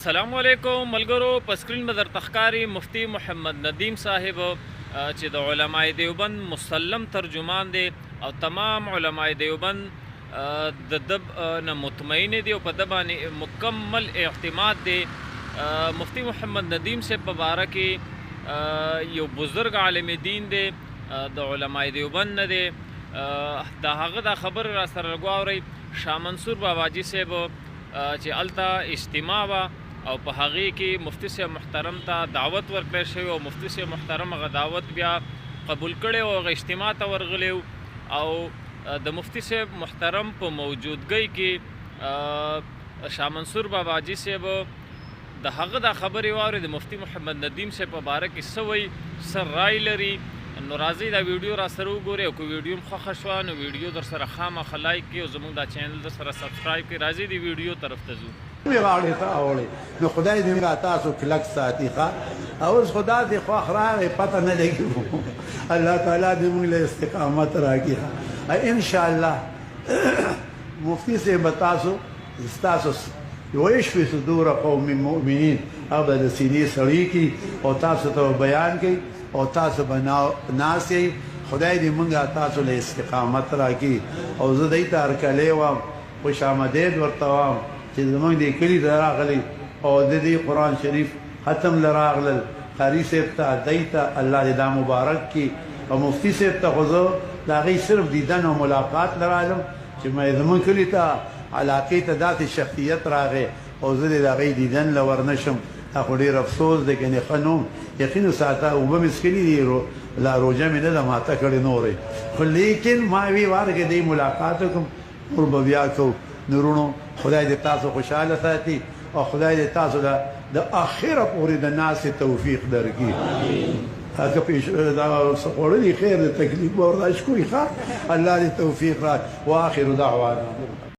السلام علیکم ملګرو په سکرین بدر تخکاری مفتی محمد ندیم صاحب چې د علماء دیوبند مسلم ترجمان دی او تمام علماء دیوبند د دب نه مطمئن دي او په د باندې مکمل اعتماد دی. مفتی محمد ندیم سے مبارک یو بزرگ عالم دین دی د علماء دیوبند نه دی. د هغه د خبر را سره لګواورئ شاه منصور باباجي صاحب چې الته اجتماع وه او په هغې کې مفتی صاحب محترم ته دعوت ورکړی شوی او مفتی صاحب محترم هغه دعوت بیا قبول کړی او هغه اجتماع ته ورغلی او د مفتی صاحب محترم په موجودګۍ کې شاه منصور باباجي صاحب د هغه دا خبرې واورې د مفتی محمد ندیم صاحب په باره کې څه وایي څه رای لري. نو راځئ دا ویډیو را سره وګورئ او که ویډیو هم خوښه شوه نو ویډیو در سره خامخا لایک کړئ او زموږ دا چینل در سره سبسکرایب کړئ. راځئ د ویډیو طرف ته ځو. غاړې ته اوري نو خدای دې موږ تاسو کلک ساتي ښه او اوس خدا دې خوښ راغی پته نه لګي الله تعالی دې موږ له استقامت راکړي ان شاء الله. مفتی صاحب تاسو ويشفي صدور قوم مؤمنين هغه د سینې سړی کی او تاسو ته بیان کوي او تاسو بناو ناس یې خدای دې موږ تاسو له استقامت راکړي او زه دې ته هرکلی وایم خوش آمدید ورته وایم چې زمونږ دې کلي ته راغلي او د دې قرآن شریف ختم له راغلل قاري صاحب ته دی ته الله دې دا مبارک کړي او مفتی صاحب ته خو زه د هغې صرف دیدن او ملاقات له رالم چې زمونږ کلي ته علاقې ته داسې شخصیت راغی او زه دې د هغې دیدن له ورنشم. دا خو ډېر افسوس دی کنې ښه نوم یقینو ساته اوبه مې څښلي دي لا روژه مې نه ده ماته کړې نورې خو لیکن ما وی واره کې دې ملاقات وکړم نور به بیا کوو. نورونو خدای دې تاسو خوشحاله ساتي او خدای دې تاسو د اخره پورې د ناس توفیق درکړي. هغه پیش دا خوړلي خیر د تکلیف برداشت کوي ښه الله دې توفیق راکړي. واخر دعوانا